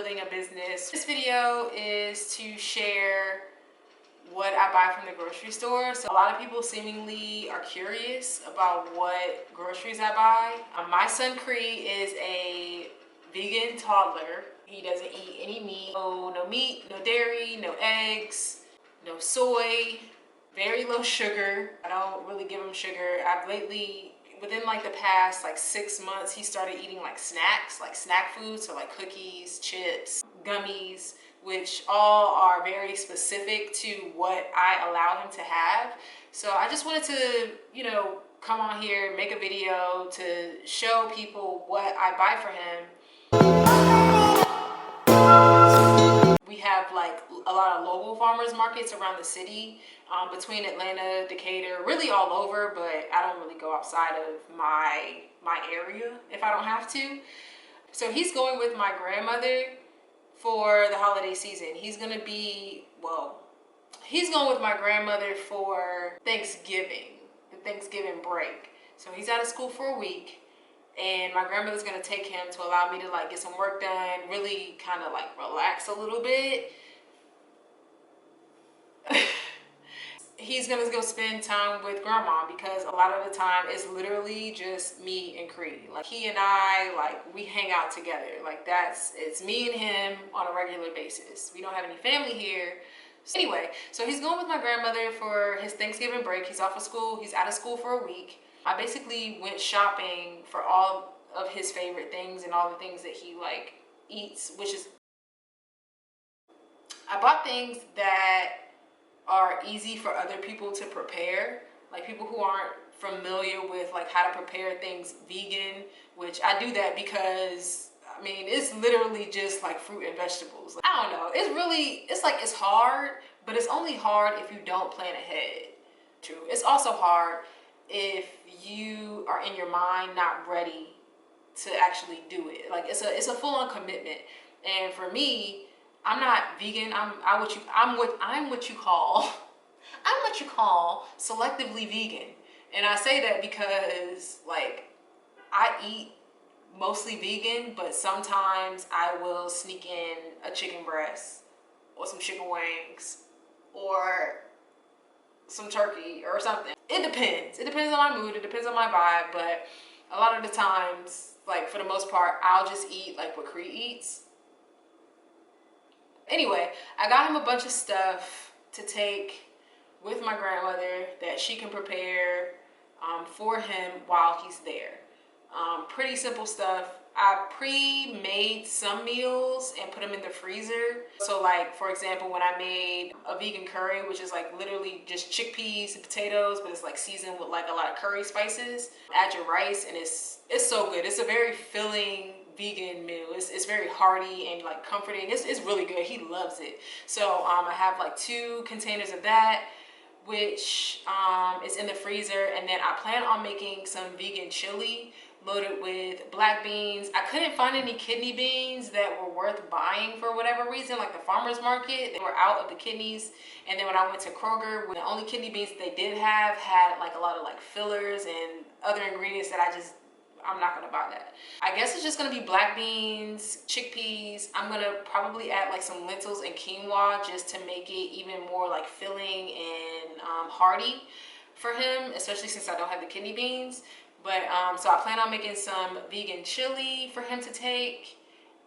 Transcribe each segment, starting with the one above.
building a business. This video is to share what I buy from the grocery store. So a lot of people seemingly are curious about what groceries I buy. My son Cree is a vegan toddler. He doesn't eat any meat. No meat, no dairy, no eggs, no soy, very low sugar. I don't really give him sugar. I've lately, within like the past 6 months, he started eating like snacks, like snack foods, so like cookies, chips, gummies, which all are very specific to what I allow him to have. So I just wanted to, come on here, make a video to show people what I buy for him. We have like a lot of local farmers markets around the city, between Atlanta, Decatur, really all over, but I don't really go outside of my area if I don't have to. So he's going with my grandmother for the holiday season. He's going with my grandmother for Thanksgiving, the Thanksgiving break. So he's out of school for a week, and my grandmother's going to take him to allow me to get some work done, really kind of relax a little bit. He's going to go spend time with grandma because a lot of the time it's literally just me and Cree. He and I, we hang out together. It's me and him on a regular basis. We don't have any family here. Anyway, so he's going with my grandmother for his Thanksgiving break. He's off of school. He's out of school for a week. I basically went shopping for all of his favorite things and all the things that he eats, which is, I bought things that are easy for other people to prepare, like people who aren't familiar with how to prepare things vegan, which I do that because it's literally just fruit and vegetables. I don't know, it's hard, but it's only hard if you don't plan ahead. True. It's also hard if you are in your mind not ready to actually do it. It's a full-on commitment. And for me, I'm not vegan. I'm what you call selectively vegan. And I say that because I eat mostly vegan, but sometimes I will sneak in a chicken breast or some chicken wings or some turkey or something. It depends. It depends on my mood. It depends on my vibe. But a lot of the times, for the most part, I'll just eat what Cree eats. Anyway, I got him a bunch of stuff to take with my grandmother that she can prepare for him while he's there. Pretty simple stuff. I pre-made some meals and put them in the freezer. So for example, when I made a vegan curry, which is literally just chickpeas and potatoes, but it's seasoned with a lot of curry spices. Add your rice and it's so good. It's a very filling vegan meal. It's very hearty and comforting. It's really good. He loves it. So I have 2 containers of that, which is in the freezer. And then I plan on making some vegan chili loaded with black beans. I couldn't find any kidney beans that were worth buying for whatever reason, the farmer's market. They were out of the kidneys. And then when I went to Kroger, the only kidney beans they did have had a lot of fillers and other ingredients that I'm not gonna buy that. I guess it's just gonna be black beans, chickpeas. I'm gonna probably add some lentils and quinoa just to make it even more filling and hearty for him, especially since I don't have the kidney beans. But so I plan on making some vegan chili for him to take,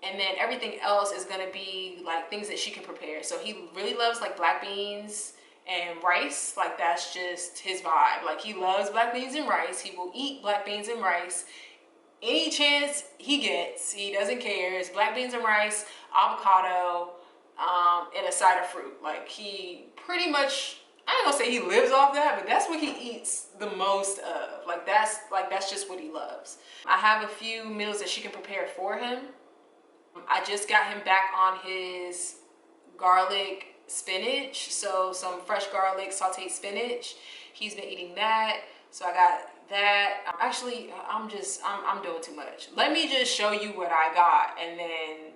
and then everything else is gonna be things that she can prepare. So he really loves black beans and rice. That's just his vibe. He loves black beans and rice. He will eat black beans and rice any chance he gets. He doesn't care. It's black beans and rice, avocado, and a side of fruit. He pretty much, I ain't gonna say he lives off that, but that's what he eats the most of. That's just what he loves. I have a few meals that she can prepare for him. I just got him back on his garlic spinach, so some fresh garlic sauteed spinach. He's been eating that, so I got that. Actually, I'm doing too much. Let me just show you what I got, and then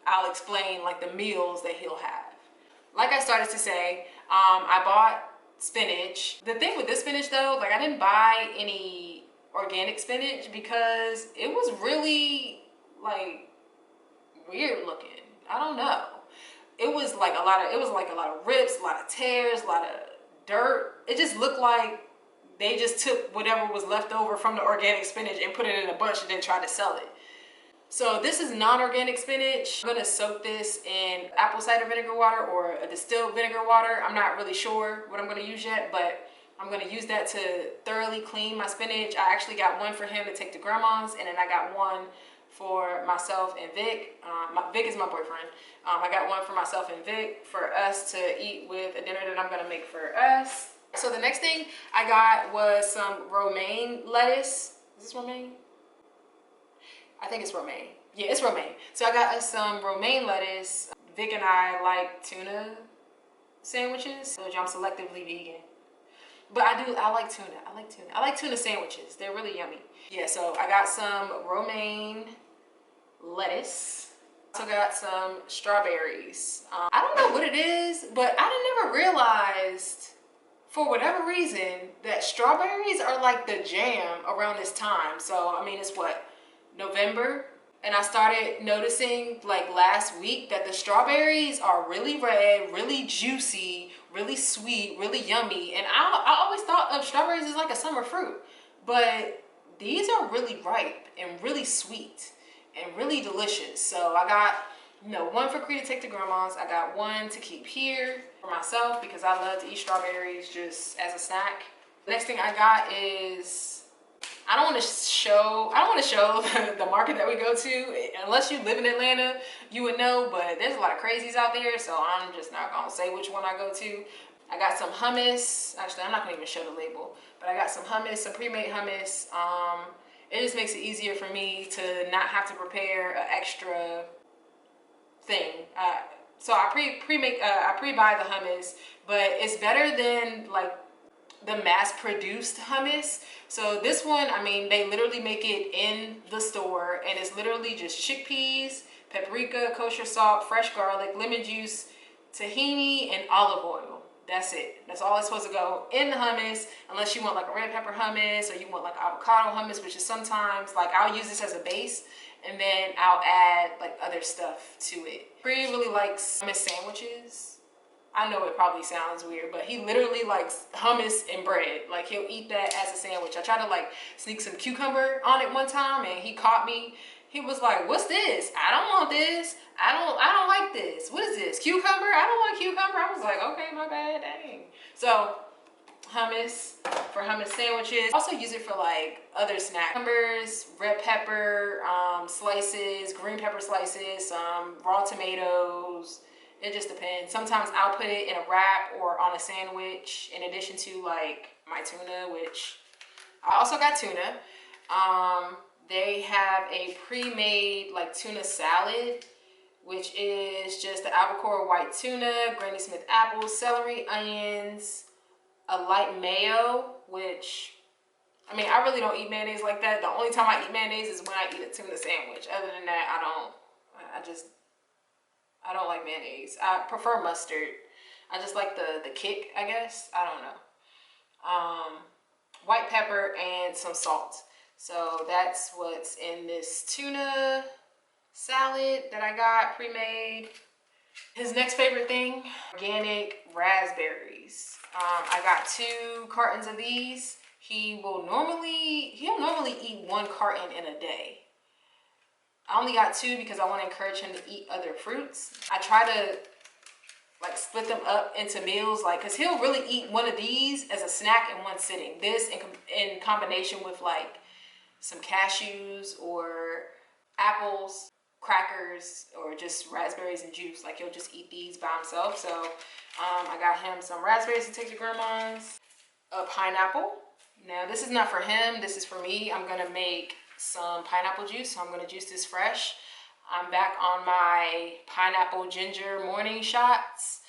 I'll explain the meals that he'll have. Like I started to say, I bought spinach. The thing with this spinach though, I didn't buy any organic spinach because it was really weird looking. I don't know. It was like a lot of rips, a lot of tears, a lot of dirt. It just looked like they just took whatever was left over from the organic spinach and put it in a bunch and then tried to sell it. So this is non-organic spinach. I'm gonna soak this in apple cider vinegar water or a distilled vinegar water. I'm not really sure what I'm gonna use yet, but I'm gonna use that to thoroughly clean my spinach. I actually got one for him to take to grandma's, and then I got one for myself and Vic. Vic is my boyfriend. I got one for myself and Vic for us to eat with a dinner that I'm gonna make for us. So the next thing I got was some romaine lettuce. Is this romaine? I think it's romaine. Yeah, it's romaine. So I got us some romaine lettuce. Vic and I like tuna sandwiches. So I'm selectively vegan. But I like tuna. I like tuna sandwiches. They're really yummy. Yeah, so I got some romaine lettuce. Also got some strawberries. I don't know what it is, but I never realized, for whatever reason, that strawberries are like the jam around this time. So, I mean, it's what, November? And I started noticing like last week that the strawberries are really red, really juicy, really sweet, really yummy. And I always thought of strawberries as like a summer fruit, but these are really ripe and really sweet and really delicious. So I got, one for Cree to take to grandma's. I got one to keep here for myself because I love to eat strawberries just as a snack. The next thing I got is, I don't want to show the market that we go to. Unless you live in Atlanta, you would know, but there's a lot of crazies out there, so I'm just not gonna say which one I go to. I got some hummus. Actually, I'm not gonna even show the label, but I got some hummus, some pre-made hummus. It just makes it easier for me to not have to prepare an extra thing. So I pre-buy the hummus, but it's better than like the mass-produced hummus. So this one, I mean, they literally make it in the store, and it's literally just chickpeas, paprika, kosher salt, fresh garlic, lemon juice, tahini, and olive oil. That's it. That's all it's supposed to go in the hummus, unless you want like a red pepper hummus or you want like avocado hummus, which is sometimes, like, I'll use this as a base and then I'll add like other stuff to it. Cree really likes hummus sandwiches. I know it probably sounds weird, but he literally likes hummus and bread. Like, he'll eat that as a sandwich. I tried to like sneak some cucumber on it one time and he caught me. He was like, "What's this? I don't want this. I don't like this. What is this? Cucumber? I don't want cucumber." I was like, "Okay, my bad, dang." So hummus for hummus sandwiches. Also use it for like other snacks. Cucumbers, red pepper slices, green pepper slices, some raw tomatoes. It just depends. Sometimes I'll put it in a wrap or on a sandwich in addition to like my tuna, which I also got tuna. They have a pre-made like tuna salad, which is just the albacore white tuna, Granny Smith apples, celery, onions, a light mayo, which, I mean, I really don't eat mayonnaise like that. The only time I eat mayonnaise is when I eat a tuna sandwich. Other than that, I don't like mayonnaise. I prefer mustard. I just like the kick, I guess. I don't know. White pepper and some salt. So that's what's in this tuna salad that I got pre-made. His next favorite thing, organic raspberries. I got 2 cartons of these. He'll normally eat 1 carton in a day. I only got 2 because I want to encourage him to eat other fruits. I try to like split them up into meals, like, cause he'll really eat one of these as a snack in one sitting. This in combination with like some cashews or apples, crackers, or just raspberries and juice. Like, he'll just eat these by himself. So I got him some raspberries to take to grandma's, a pineapple. Now this is not for him, this is for me. I'm gonna make some pineapple juice, so I'm gonna juice this fresh. I'm back on my pineapple ginger morning shots,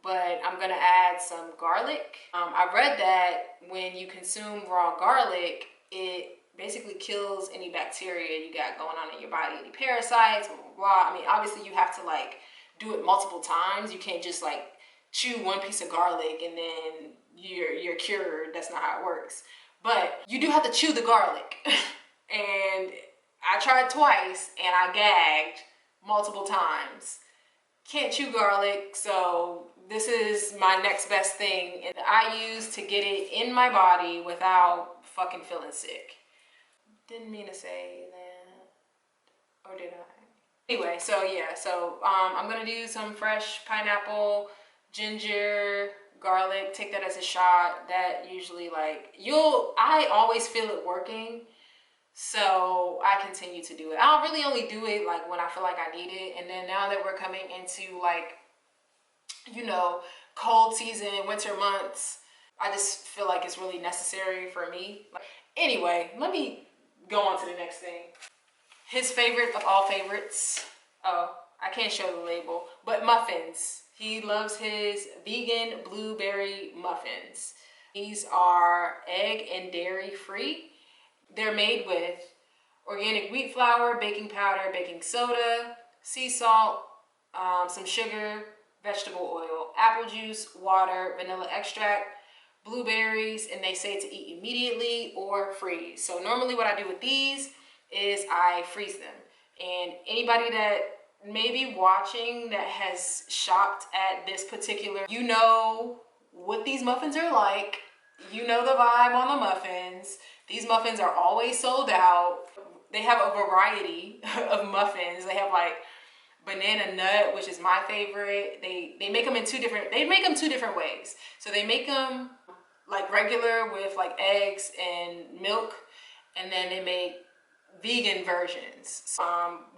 but I'm gonna add some garlic. I read that when you consume raw garlic, it basically kills any bacteria you got going on in your body, any parasites, blah, blah, blah. I mean, obviously you have to like do it multiple times. You can't just like chew one piece of garlic and then you're cured. That's not how it works. But you do have to chew the garlic. And I tried twice and I gagged multiple times. can't chew garlic, so this is my next best thing, and I use to get it in my body without fucking feeling sick. Didn't mean to say that, or did I? Anyway, so yeah, so I'm gonna do some fresh pineapple, ginger, garlic, take that as a shot. That usually, like, I always feel it working, so I continue to do it. I'll really only do it like when I feel like I need it. And then now that we're coming into, like, you know, cold season, winter months, I just feel like it's really necessary for me. Anyway, let me go on to the next thing. His favorite of all favorites. Oh, I can't show the label, but muffins. He loves his vegan blueberry muffins. These are egg and dairy free. They're made with organic wheat flour, baking powder, baking soda, sea salt, some sugar, vegetable oil, apple juice, water, vanilla extract, blueberries, and they say to eat immediately or freeze. So normally what I do with these is I freeze them. And anybody that may be watching that has shopped at this particular, you know what these muffins are like. You know the vibe on the muffins. These muffins are always sold out. They have a variety of muffins. They have like banana nut, which is my favorite. They make them in two different ways. So they make them like regular with like eggs and milk, and then they make vegan versions.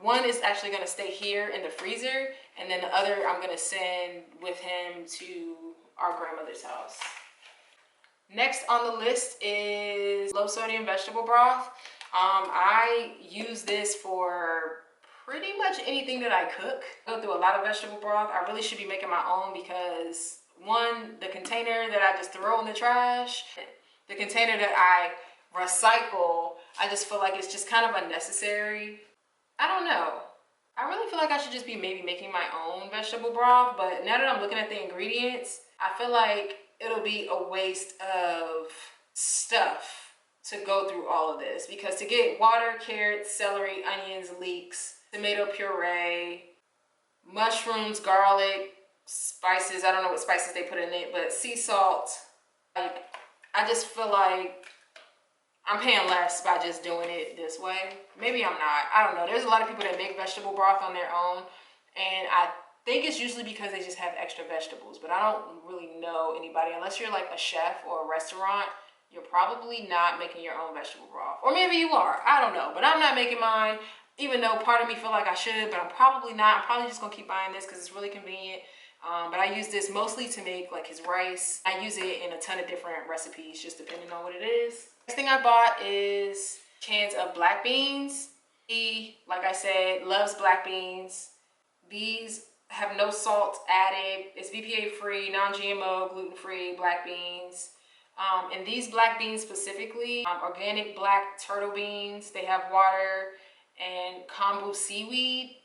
One is actually going to stay here in the freezer, and then the other I'm going to send with him to our grandmother's house. Next on the list is low sodium vegetable broth. I use this for pretty much anything that I cook. I go through a lot of vegetable broth. I really should be making my own because, one, the container that I just throw in the trash, the container that I recycle, I just feel like it's just kind of unnecessary. I don't know. I really feel like I should just be maybe making my own vegetable broth, but now that I'm looking at the ingredients, I feel like it'll be a waste of stuff to go through all of this, because to get water, carrots, celery, onions, leeks, tomato puree, mushrooms, garlic, spices, I don't know what spices they put in it, but sea salt, like, I just feel like I'm paying less by just doing it this way. Maybe I'm not. I don't know. There's a lot of people that make vegetable broth on their own, and I think it's usually because they just have extra vegetables, but I don't really know anybody, unless you're like a chef or a restaurant, you're probably not making your own vegetable broth. Or maybe you are. I don't know. But I'm not making mine, even though part of me feel like I should, but I'm probably not. I'm probably just going to keep buying this because it's really convenient. But I use this mostly to make like his rice. I use it in a ton of different recipes, just depending on what it is. Next thing I bought is cans of black beans. He, like I said, loves black beans. These have no salt added. It's BPA free, non-GMO, gluten-free black beans. And these black beans specifically, organic black turtle beans, they have water and kombu seaweed.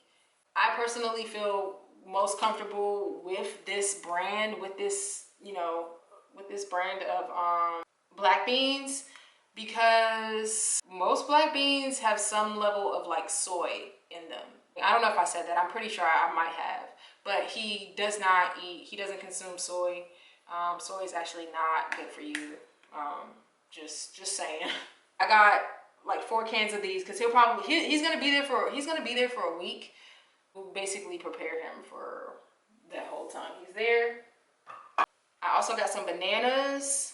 I personally feel most comfortable with this brand, with this brand of black beans, because most black beans have some level of like soy in them. I don't know if I said that. I'm pretty sure I might have, but he doesn't consume soy. Soy is actually not good for you. Just saying. I got like 4 cans of these because he's gonna be there for a week. We'll basically prepare him for that whole time he's there. I also got some bananas.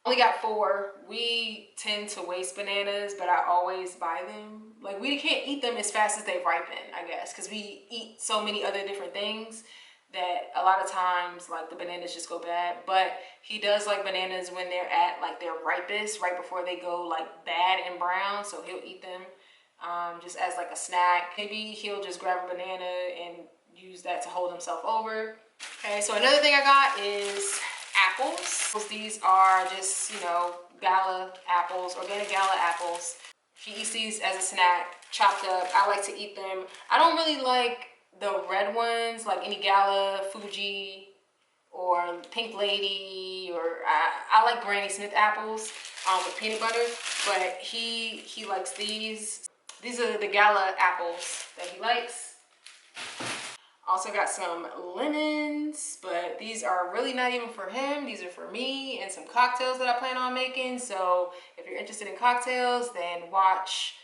Only got 4. We tend to waste bananas, but I always buy them. Like, we can't eat them as fast as they ripen, I guess, because we eat so many other different things that a lot of times, like, the bananas just go bad. But he does like bananas when they're at like their ripest, right before they go like bad and brown. So he'll eat them just as like a snack. Maybe he'll just grab a banana and use that to hold himself over. Okay, so another thing I got is apples. These are just, gala apples, organic gala apples. He eats these as a snack, chopped up. I like to eat them. I don't really like the red ones, like any Gala, Fuji, or Pink Lady, or I like Granny Smith apples with peanut butter, but he likes these. These are the Gala apples that he likes. Also got some lemons, but these are really not even for him. These are for me, and some cocktails that I plan on making. So if you're interested in cocktails, then watch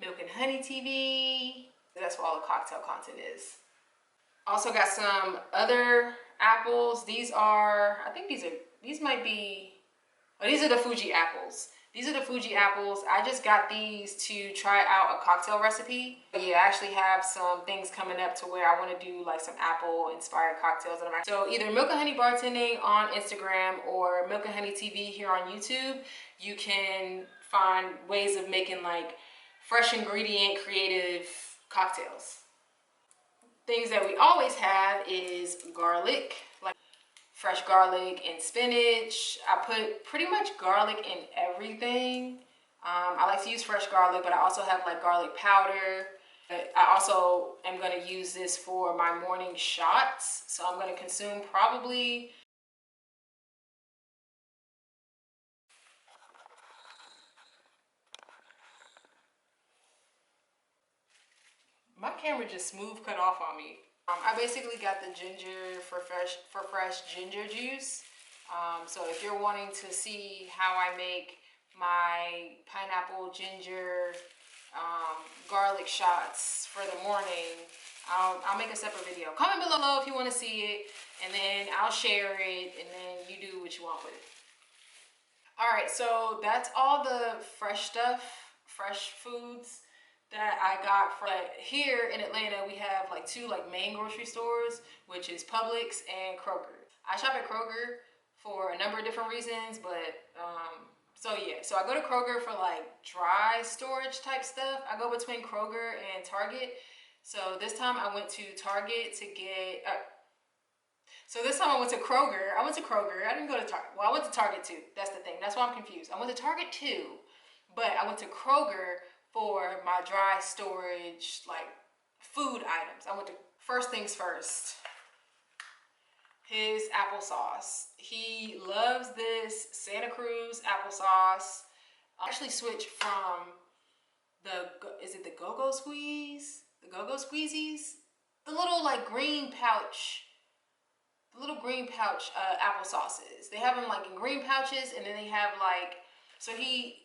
Milk and Honey TV. That's where all the cocktail content is. Also got some other apples. These are, I think these might be, oh, these are the Fuji apples. These are the Fuji apples. I just got these to try out a cocktail recipe. But yeah, I actually have some things coming up to where I want to do like some apple inspired cocktails. So either Milk and Honey Bartending on Instagram or Milk and Honey TV here on YouTube, you can find ways of making like fresh ingredient creative cocktails. Things that we always have is garlic, like fresh garlic and spinach. I put pretty much garlic in everything. I like to use fresh garlic, but I also have like garlic powder. I also am going to use this for my morning shots. So I'm going to consume probably my camera just smooth cut off on me. I basically got the ginger for fresh ginger juice. So if you're wanting to see how I make my pineapple ginger garlic shots for the morning, I'll make a separate video. Comment below if you want to see it, and then I'll share it, and then you do what you want with it. All right, so that's all the fresh stuff, fresh foods that I got from here in Atlanta. We have like two like main grocery stores, which is Publix and Kroger. I shop at Kroger for a number of different reasons, but so yeah, so I go to Kroger for like dry storage type stuff. I go between Kroger and Target. So this time I went to Target to get so this time I went to Kroger. I didn't go to Target. Well, I went to Target too. That's the thing. That's why I'm confused. I went to Target too, but I went to Kroger for my dry storage, like food items. I went to, first things first, his applesauce. He loves this Santa Cruz applesauce. I actually switched from is it the Go-Go Squeeze? The Go-Go Squeezies? The little like green pouch, applesauces. They have them like in green pouches, and then they have like, so he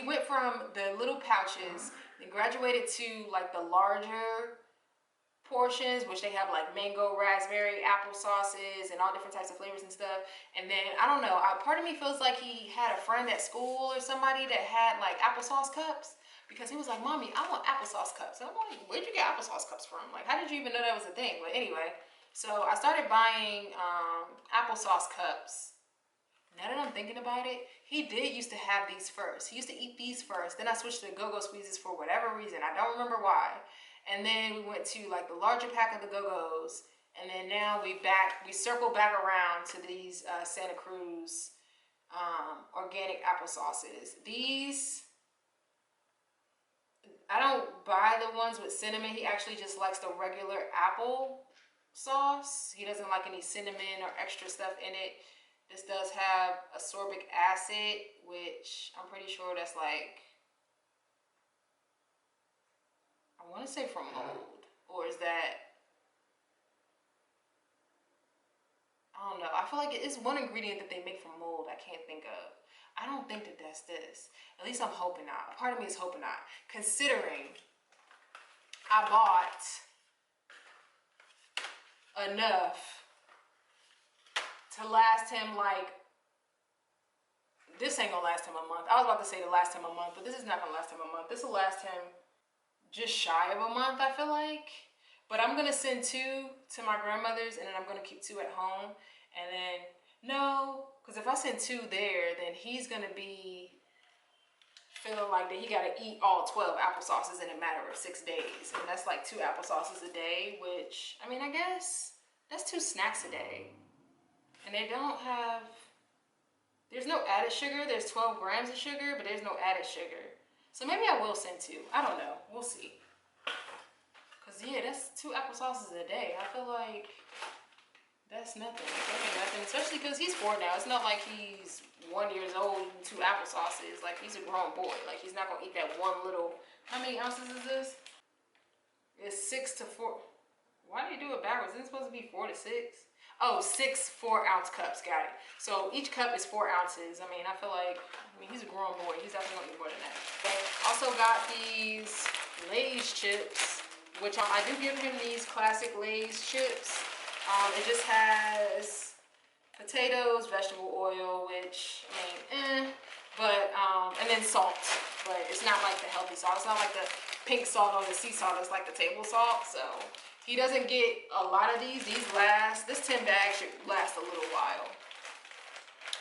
went from the little pouches, then graduated to like the larger portions, which they have like mango, raspberry, applesauces, and all different types of flavors and stuff. And then I don't know, part of me feels like he had a friend at school or somebody that had like applesauce cups, because he was like, "Mommy, I want applesauce cups." And I'm like, "Where'd you get applesauce cups from? Like, how did you even know that was a thing?" But anyway, so I started buying applesauce cups. Now that I'm thinking about it, he did used to have these first. He used to eat these first. Then I switched to Go-Go Squeezes for whatever reason. I don't remember why. And then we went to like the larger pack of the Go-Go's. And then now we circle back around to these Santa Cruz organic applesauces. These, I don't buy the ones with cinnamon. He actually just likes the regular apple sauce. He doesn't like any cinnamon or extra stuff in it. This does have ascorbic acid, which I'm pretty sure that's like, I want to say from mold, or is that, I don't know. I feel like it's one ingredient that they make from mold I can't think of. I don't think that that's this. At least I'm hoping not. Part of me is hoping not, considering I bought enough to last him like, this ain't gonna last him a month. I was about to say to last him a month, but this is not gonna last him a month. This will last him just shy of a month, I feel like. But I'm gonna send 2 to my grandmother's, and then I'm gonna keep 2 at home. And then, no, because if I send 2 there, then he's gonna be feeling like that he gotta eat all 12 applesauces in a matter of 6 days. And that's like 2 applesauces a day, which, I mean, I guess that's 2 snacks a day. And they don't have, there's no added sugar. There's 12 grams of sugar, but there's no added sugar. So maybe I will send 2. I don't know. We'll see. Because, yeah, that's 2 applesauces a day. I feel like that's nothing. That's nothing. Especially because he's 4 now. It's not like he's 1 year old and 2 applesauces. Like, he's a grown boy. Like, he's not going to eat that one little, how many ounces is this? It's 6 to 4. Why do you do it backwards? Isn't it supposed to be 4 to 6? Oh, 6 4-ounce cups. Got it. So each cup is 4 ounces. I mean, I feel like, he's a grown boy. He's definitely gonna eat more than that. Okay. Also got these Lay's chips, which I do give him these classic Lay's chips. It just has potatoes, vegetable oil, which, but, and then salt. But it's not like the healthy salt. It's not like the pink salt or the sea salt. It's like the table salt. So he doesn't get a lot of these. This 10 bags should last a little while.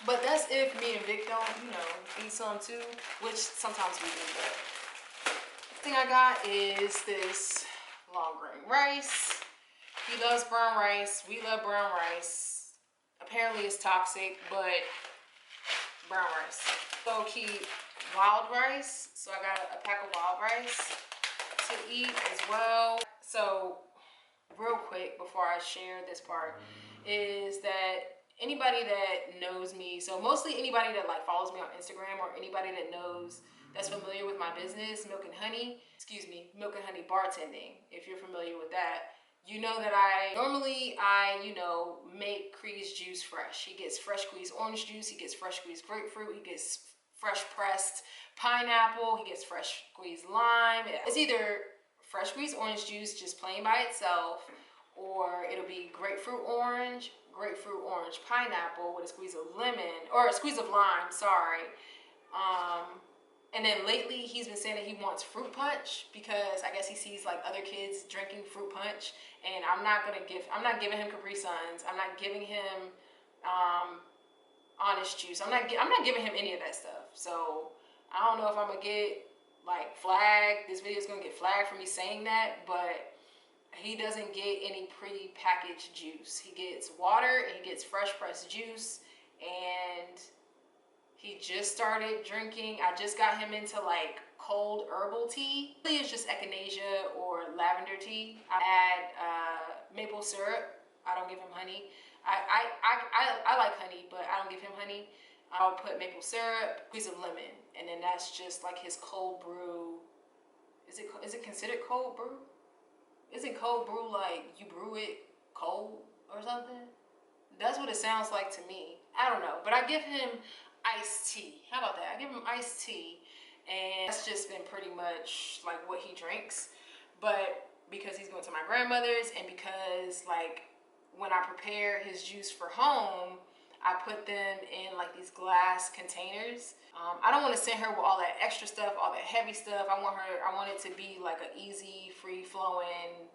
But that's if me and Vic don't, eat some too, which sometimes we do. But the thing I got is this long grain rice. He loves brown rice. We love brown rice. Apparently it's toxic, but brown rice. So keep wild rice. So I got a pack of wild rice to eat as well. So real quick before I share this part is that anybody that knows me, so mostly anybody that like follows me on Instagram or anybody that knows that's familiar with my business, Milk and Honey bartending, if you're familiar with that, you know that I make Cree's juice fresh. He gets fresh squeezed orange juice, he gets fresh squeezed grapefruit, he gets fresh pressed pineapple, he gets fresh squeezed lime. It's either fresh squeezed orange juice just plain by itself, or it'll be grapefruit orange pineapple with a squeeze of lemon, or a squeeze of lime, sorry. And then lately he's been saying that he wants fruit punch because I guess he sees like other kids drinking fruit punch, and I'm not giving him Capri Suns. I'm not giving him Honest Juice. I'm not giving him any of that stuff. So I don't know if I'm gonna get like flagged. This video is gonna get flagged for me saying that, but he doesn't get any pre-packaged juice. He gets water and he gets fresh pressed juice, and he just started drinking. I just got him into like cold herbal tea. It's just echinacea or lavender tea. I add maple syrup. I don't give him honey. I like honey, but I don't give him honey. I'll put maple syrup, squeeze of lemon, and then that's just like his cold brew. Is it considered cold brew? Isn't cold brew like you brew it cold or something? That's what it sounds like to me. I don't know, but I give him iced tea. How about that? I give him iced tea, and that's just been pretty much like what he drinks. But because he's going to my grandmother's, and because like when I prepare his juice for home, I put them in like these glass containers. I don't want to send her with all that extra stuff, all that heavy stuff. I want it to be like an easy, free-flowing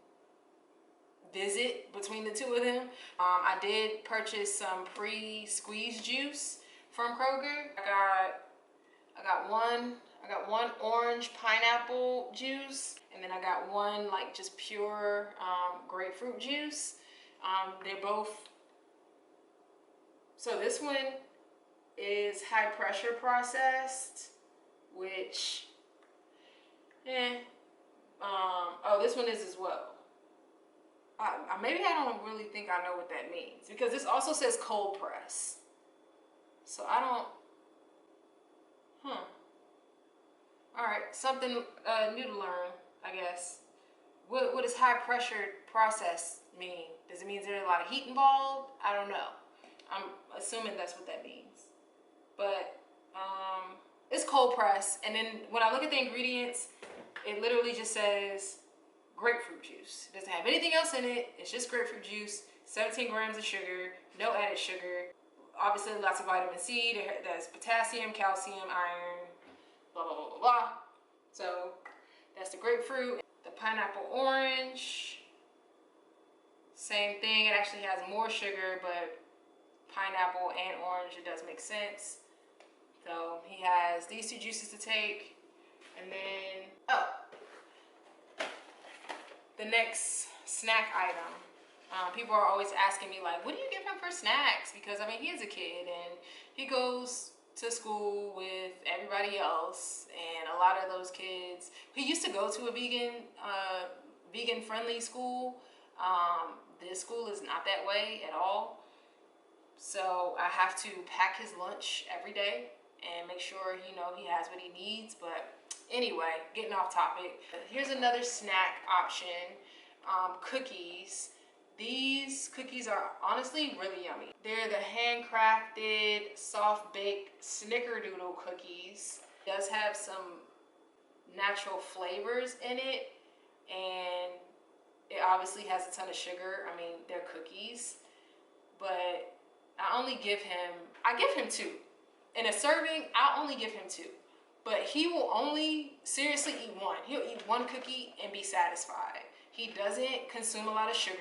visit between the two of them. I did purchase some pre-squeezed juice from Kroger. I got one orange pineapple juice, and then I got one like just pure grapefruit juice. They're both. So this one is high pressure processed, which, oh, this one is as well. Maybe I don't really think I know what that means, because this also says cold press. So I don't, all right, something new to learn, I guess. What does high pressure process mean? Does it mean there's a lot of heat involved? I don't know. I'm assuming that's what that means. But it's cold press, and then when I look at the ingredients, it literally just says grapefruit juice. It doesn't have anything else in it. It's just grapefruit juice, 17 grams of sugar, no added sugar. Obviously lots of vitamin C. There's potassium, calcium, iron, blah, blah, blah, blah, blah. So that's the grapefruit. The pineapple orange, same thing. It actually has more sugar, but pineapple and orange, it does make sense. So he has these two juices to take, and then the next snack item. People are always asking me like, what do you give him for snacks? Because I mean, he is a kid and he goes to school with everybody else, and a lot of those kids, he used to go to a vegan friendly school. This school is not that way at all. So I have to pack his lunch every day and make sure he has what he needs. But anyway, getting off topic. Here's another snack option. cookies. These cookies are honestly really yummy. They're the handcrafted, soft-baked snickerdoodle cookies. It does have some natural flavors in it, and it obviously has a ton of sugar. I mean, they're cookies, but I give him two. In a serving, I'll only give him two. But he will only seriously eat one. He'll eat one cookie and be satisfied. He doesn't consume a lot of sugar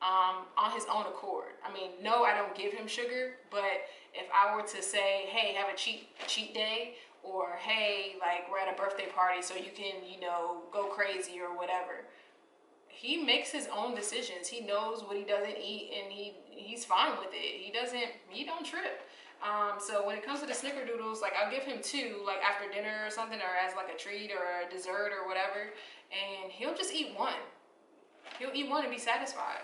on his own accord. I mean, no, I don't give him sugar, but if I were to say, hey, have a cheat day, or hey, like we're at a birthday party so you can, go crazy or whatever, he makes his own decisions. He knows what he doesn't eat, and he's fine with it. He don't trip. So when it comes to the snickerdoodles, like I'll give him two, like after dinner or something, or as like a treat or a dessert or whatever, and he'll just eat one. He'll eat one and be satisfied.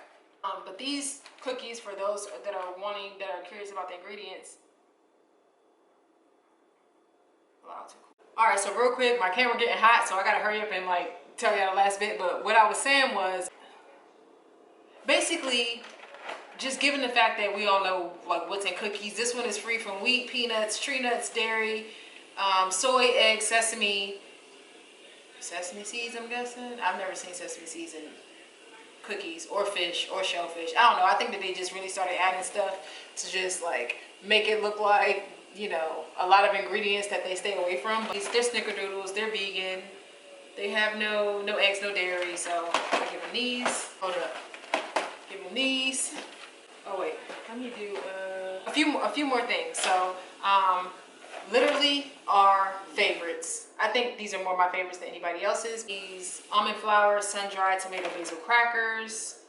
But these cookies, for those that are curious about the ingredients, wow, too cool. All right, so real quick, my camera getting hot, so I gotta hurry up and like tell y'all the last bit. But what I was saying was, basically, just given the fact that we all know like what's in cookies, this one is free from wheat, peanuts, tree nuts, dairy, soy, egg, sesame seeds. I'm guessing. I've never seen sesame seeds in cookies or fish or shellfish. I don't know. I think that they just really started adding stuff to just like make it look like, a lot of ingredients that they stay away from. But they're snickerdoodles. They're vegan. They have no eggs, no dairy. So I give them these. Hold up. Give them these. Oh wait, let me do a few more things. So literally our favorites. I think these are more my favorites than anybody else's. These almond flour, sun-dried tomato basil crackers.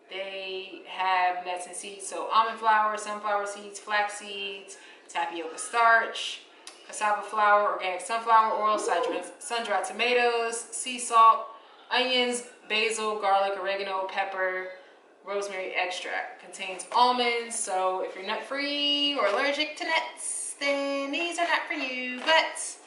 They have nuts and seeds. So almond flour, sunflower seeds, flax seeds, tapioca starch, cassava flour, organic sunflower oil, sun-dried tomatoes, sea salt, onions, basil, garlic, oregano, pepper, rosemary extract. Contains almonds, so if you're nut free or allergic to nuts, then these are not for you, but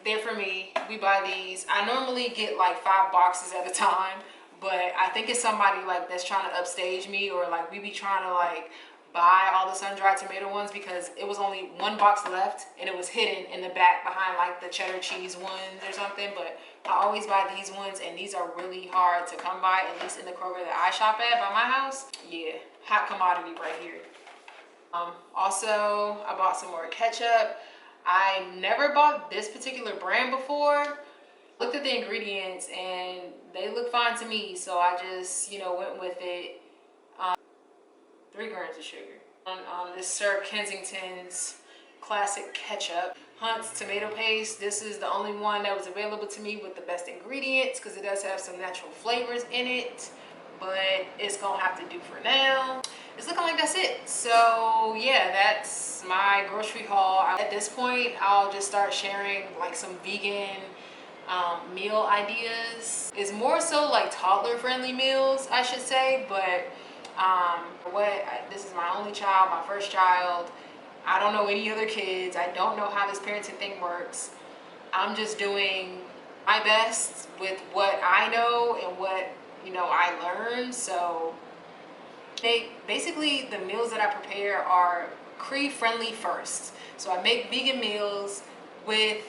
they're for me. We buy these. I normally get like 5 boxes at a time, but I think it's somebody like that's trying to upstage me, or like we be trying to like buy all the sun-dried tomato ones because it was only 1 box left and it was hidden in the back behind like the cheddar cheese ones or something. But I always buy these ones, and these are really hard to come by, at least in the Kroger that I shop at by my house. Yeah, hot commodity right here. Also, I bought some more ketchup. I never bought this particular brand before. Looked at the ingredients and they look fine to me, so I just went with it. 3 grams of sugar. This Sir Kensington's classic ketchup. Hunt's tomato paste. This is the only one that was available to me with the best ingredients because it does have some natural flavors in it, but it's gonna have to do for now. It's looking like that's it. So yeah, that's my grocery haul. At this point, I'll just start sharing like some vegan meal ideas. It's more so like toddler friendly meals, I should say, but this is my only child, my first child. I don't know any other kids. I don't know how this parenting thing works. I'm just doing my best with what I know and what I learned. So basically the meals that I prepare are Cree friendly first. So I make vegan meals with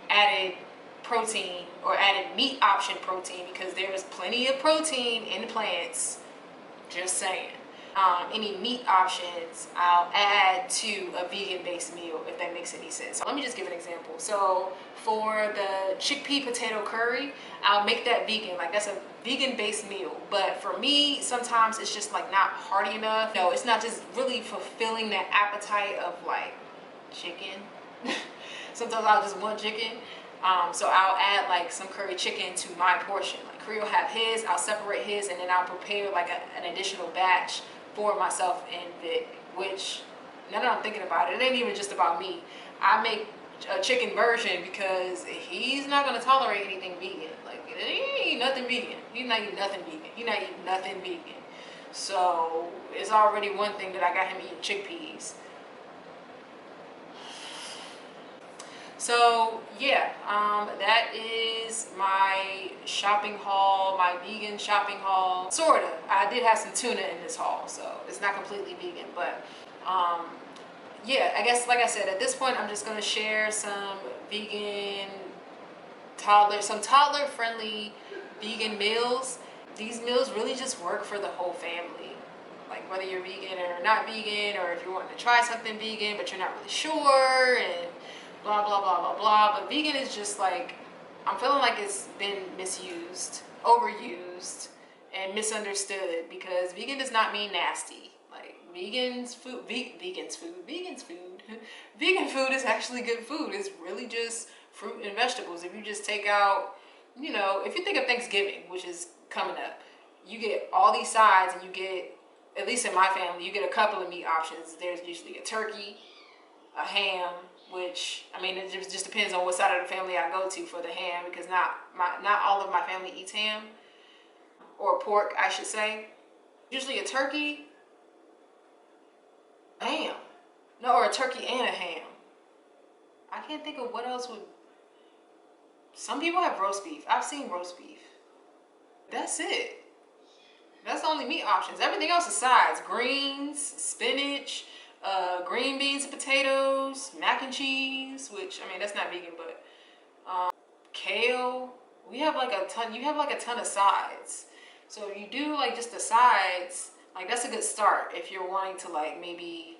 added protein or added meat option protein, because there is plenty of protein in plants. Just saying. Any meat options I'll add to a vegan-based meal, if that makes any sense. So let me just give an example. So for the chickpea potato curry, I'll make that vegan. Like that's a vegan-based meal. But for me, sometimes it's just like not hearty enough. No, it's not just really fulfilling that appetite of like chicken. Sometimes I'll just want chicken. So I'll add like some curry chicken to my portion. Like Cree will have his, I'll separate his, and then I'll prepare like an additional batch for myself and Vic, which now that I'm thinking about it, it ain't even just about me. I make a chicken version because he's not gonna tolerate anything vegan. Like he ain't nothing vegan. He's not eating nothing vegan. He's not eating nothing vegan. So it's already one thing that I got him eating chickpeas. So yeah, that is my shopping haul, my vegan shopping haul. Sort of. I did have some tuna in this haul, so it's not completely vegan, but yeah, I guess like I said, at this point I'm just gonna share some vegan some toddler friendly vegan meals. These meals really just work for the whole family. Like whether you're vegan or not vegan, or if you're wanting to try something vegan but you're not really sure, and blah blah blah blah blah. But vegan is just like, I'm feeling like it's been misused, overused, and misunderstood, because vegan does not mean nasty. Like vegans food vegan food is actually good food. It's really just fruit and vegetables. If you just take out, if you think of Thanksgiving, which is coming up, you get all these sides, and you get, at least in my family, you get a couple of meat options. There's usually a turkey, a ham, which, I mean, it just depends on what side of the family I go to for the ham, because not all of my family eats ham, or pork, I should say. Usually a turkey, ham. No, or a turkey and a ham. I can't think of what else would. Some people have roast beef. I've seen roast beef. That's it. That's the only meat options. Everything else is sides. Greens, spinach, green beans and potatoes, mac and cheese, which, I mean, that's not vegan, but kale. We have like a ton. You have like a ton of sides. So if you do like just the sides, like that's a good start if you're wanting to like maybe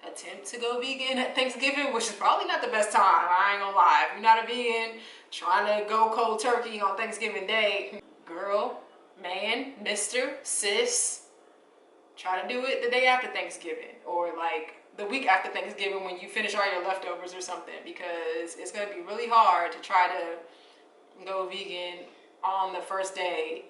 attempt to go vegan at Thanksgiving, which is probably not the best time. I ain't gonna lie. If you're not a vegan, trying to go cold turkey on Thanksgiving Day, girl, man, mister, sis, try to do it the day after Thanksgiving, or like the week after Thanksgiving when you finish all your leftovers or something, because it's gonna be really hard to try to go vegan on the first day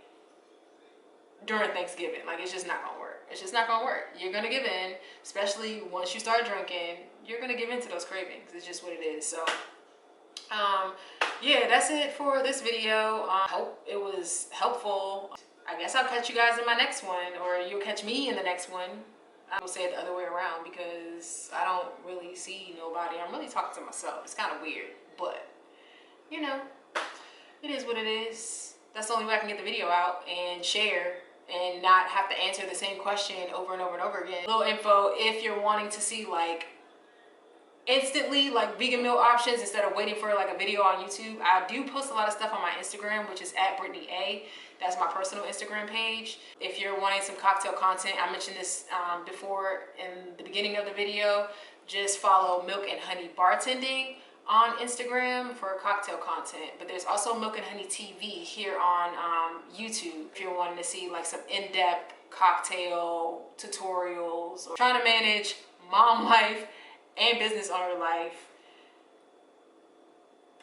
during Thanksgiving. Like, it's just not gonna work. It's just not gonna work. You're gonna give in, especially once you start drinking. You're gonna give in to those cravings. It's just what it is. So yeah, that's it for this video. Hope it was helpful. I guess I'll catch you guys in my next one, or you'll catch me in the next one. I will say it the other way around, because I don't really see nobody. I'm really talking to myself. It's kind of weird, but it is what it is. That's the only way I can get the video out and share, and not have to answer the same question over and over and over again. Little info, if you're wanting to see like instantly like vegan meal options instead of waiting for like a video on YouTube, I do post a lot of stuff on my Instagram, which is @BrittanyA. That's my personal Instagram page. If you're wanting some cocktail content, I mentioned this before in the beginning of the video, just follow Milk and Honey Bartending on Instagram for cocktail content. But there's also Milk and Honey TV here on YouTube if you're wanting to see like some in-depth cocktail tutorials, or trying to manage mom life and business owner life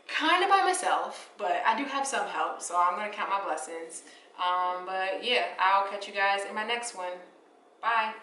kind of by myself, but I do have some help, so I'm gonna count my blessings. But yeah, I'll catch you guys in my next one. Bye.